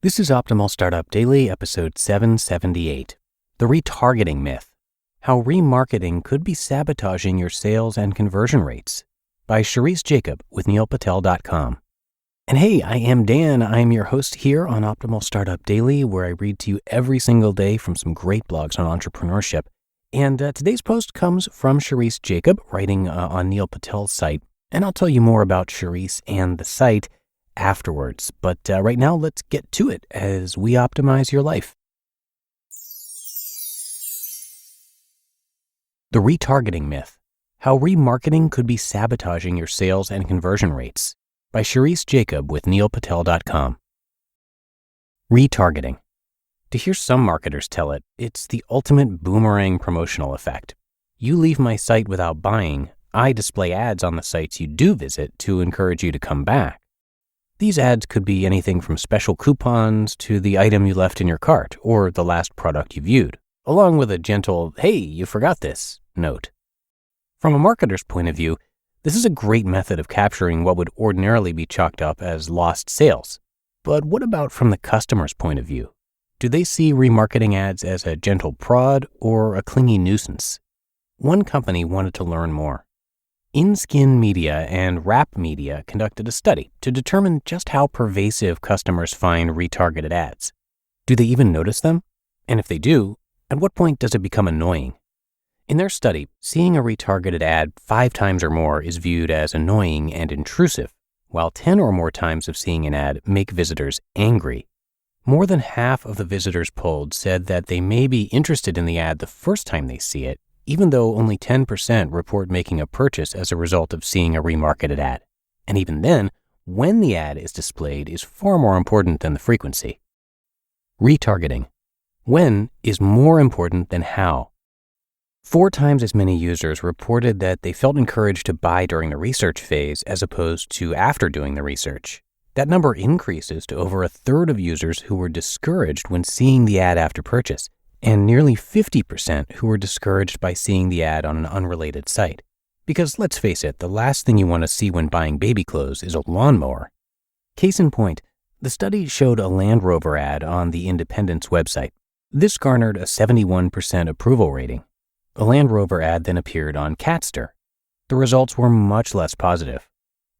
This is Optimal Startup Daily, episode 778, The Retargeting Myth, How Remarketing Could Be Sabotaging Your Sales and Conversion Rates, by Sherice Jacob with neilpatel.com. And hey, I am Dan. I am your host here on Optimal Startup Daily, where I read to you every single day from some great blogs on entrepreneurship. And today's post comes from Sherice Jacob, writing on Neil Patel's site. And I'll tell you more about Sherice and the site afterwards. But right now, let's get to it as we optimize your life. The Retargeting Myth, How Remarketing Could Be Sabotaging Your Sales and Conversion Rates, by Sherice Jacob with neilpatel.com. Retargeting. To hear some marketers tell it, it's the ultimate boomerang promotional effect. You leave my site without buying, I display ads on the sites you do visit to encourage you to come back. These ads could be anything from special coupons to the item you left in your cart or the last product you viewed, along with a gentle, "Hey, you forgot this" note. From a marketer's point of view, this is a great method of capturing what would ordinarily be chalked up as lost sales. But what about from the customer's point of view? Do they see remarketing ads as a gentle prod or a clingy nuisance? One company wanted to learn more. InSkin Media and Wrap Media conducted a study to determine just how pervasive customers find retargeted ads. Do they even notice them? And if they do, at what point does it become annoying? In their study, seeing a retargeted ad 5 times or more is viewed as annoying and intrusive, while 10 or more times of seeing an ad make visitors angry. More than half of the visitors polled said that they may be interested in the ad the first time they see it, even though only 10% report making a purchase as a result of seeing a remarketed ad. And even then, when the ad is displayed is far more important than the frequency. Retargeting. When is more important than how. 4 times as many users reported that they felt encouraged to buy during the research phase as opposed to after doing the research. That number increases to over 1/3 of users who were discouraged when seeing the ad after purchase, and nearly 50% who were discouraged by seeing the ad on an unrelated site. Because let's face it, the last thing you want to see when buying baby clothes is a lawnmower. Case in point, the study showed a Land Rover ad on the Independent's website. This garnered a 71% approval rating. A Land Rover ad then appeared on Catster. The results were much less positive.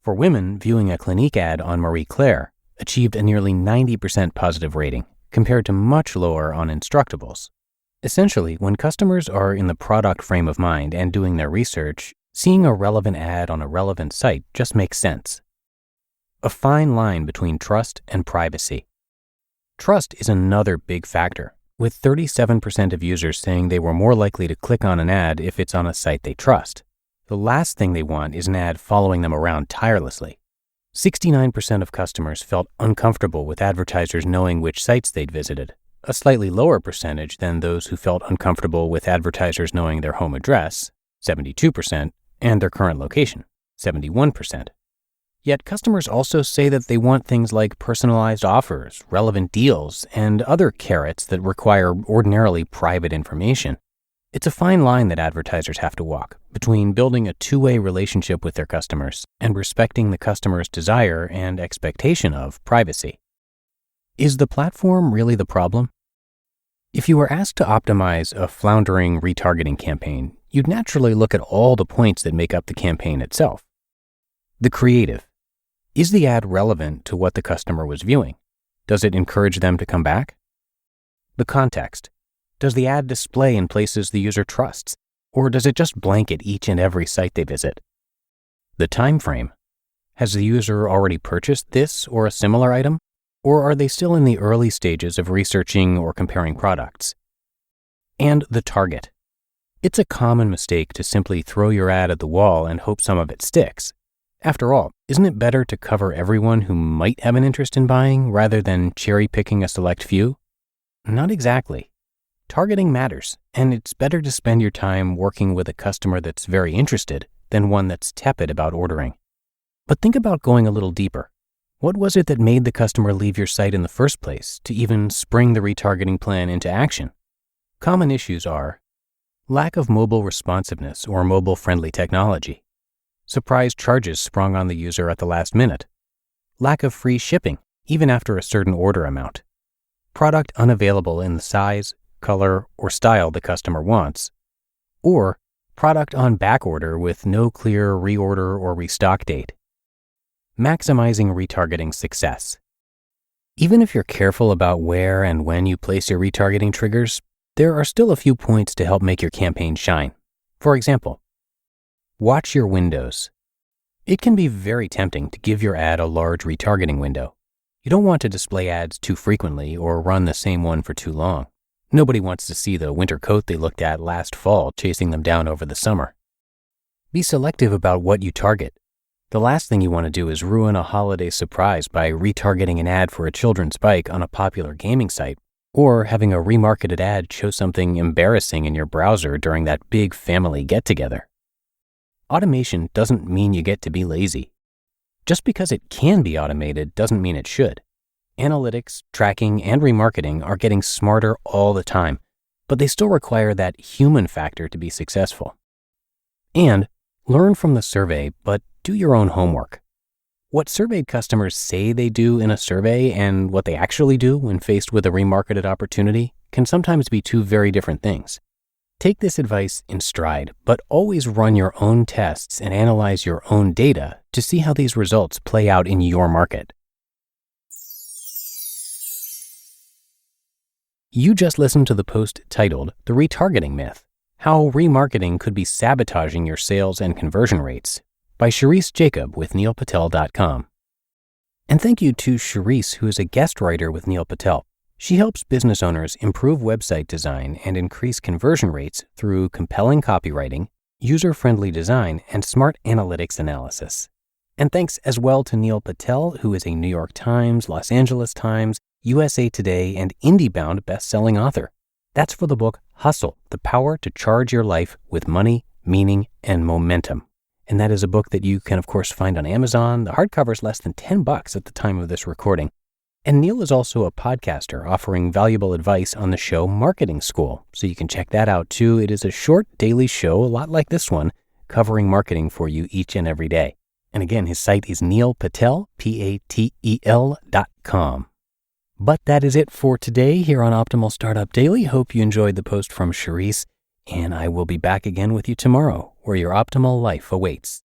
For women, viewing a Clinique ad on Marie Claire achieved a nearly 90% positive rating, compared to much lower on Instructables. Essentially, when customers are in the product frame of mind and doing their research, seeing a relevant ad on a relevant site just makes sense. A fine line between trust and privacy. Trust is another big factor, with 37% of users saying they were more likely to click on an ad if it's on a site they trust. The last thing they want is an ad following them around tirelessly. 69% of customers felt uncomfortable with advertisers knowing which sites they'd visited, a slightly lower percentage than those who felt uncomfortable with advertisers knowing their home address, 72%, and their current location, 71%. Yet customers also say that they want things like personalized offers, relevant deals, and other carrots that require ordinarily private information. It's a fine line that advertisers have to walk between building a two-way relationship with their customers and respecting the customer's desire and expectation of privacy. Is the platform really the problem? If you were asked to optimize a floundering retargeting campaign, you'd naturally look at all the points that make up the campaign itself. The creative. Is the ad relevant to what the customer was viewing? Does it encourage them to come back? The context. Does the ad display in places the user trusts, or does it just blanket each and every site they visit? The time frame. Has the user already purchased this or a similar item, or are they still in the early stages of researching or comparing products? And the target. It's a common mistake to simply throw your ad at the wall and hope some of it sticks. After all, isn't it better to cover everyone who might have an interest in buying rather than cherry-picking a select few? Not exactly. Targeting matters, and it's better to spend your time working with a customer that's very interested than one that's tepid about ordering. But think about going a little deeper. What was it that made the customer leave your site in the first place to even spring the retargeting plan into action? Common issues are lack of mobile responsiveness or mobile-friendly technology, surprise charges sprung on the user at the last minute, lack of free shipping, even after a certain order amount, product unavailable in the size, color, or style the customer wants, or product on back order with no clear reorder or restock date. Maximizing retargeting success. Even if you're careful about where and when you place your retargeting triggers, there are still a few points to help make your campaign shine. For example, watch your windows. It can be very tempting to give your ad a large retargeting window. You don't want to display ads too frequently or run the same one for too long. Nobody wants to see the winter coat they looked at last fall chasing them down over the summer. Be selective about what you target. The last thing you want to do is ruin a holiday surprise by retargeting an ad for a children's bike on a popular gaming site, or having a remarketed ad show something embarrassing in your browser during that big family get-together. Automation doesn't mean you get to be lazy. Just because it can be automated doesn't mean it should. Analytics, tracking, and remarketing are getting smarter all the time, but they still require that human factor to be successful. And learn from the survey, but do your own homework. What surveyed customers say they do in a survey and what they actually do when faced with a remarketed opportunity can sometimes be two very different things. Take this advice in stride, but always run your own tests and analyze your own data to see how these results play out in your market. You just listened to the post titled The Retargeting Myth: How Remarketing Could Be Sabotaging Your Sales and Conversion Rates by Sherice Jacob with neilpatel.com. And thank you to Sherice, who is a guest writer with Neil Patel. She helps business owners improve website design and increase conversion rates through compelling copywriting, user-friendly design, and smart analytics analysis. And thanks as well to Neil Patel, who is a New York Times, Los Angeles Times, USA Today, and IndieBound best-selling author. That's for the book Hustle: The Power to Charge Your Life with Money, Meaning, and Momentum. And that is a book that you can, of course, find on Amazon. The hardcover is less than $10 at the time of this recording. And Neil is also a podcaster offering valuable advice on the show Marketing School, so you can check that out too. It is a short daily show, a lot like this one, covering marketing for you each and every day. And again, his site is neilpatel, Patel.com. But that is it for today here on Optimal Startup Daily. Hope you enjoyed the post from Sherice, and I will be back again with you tomorrow, where your optimal life awaits.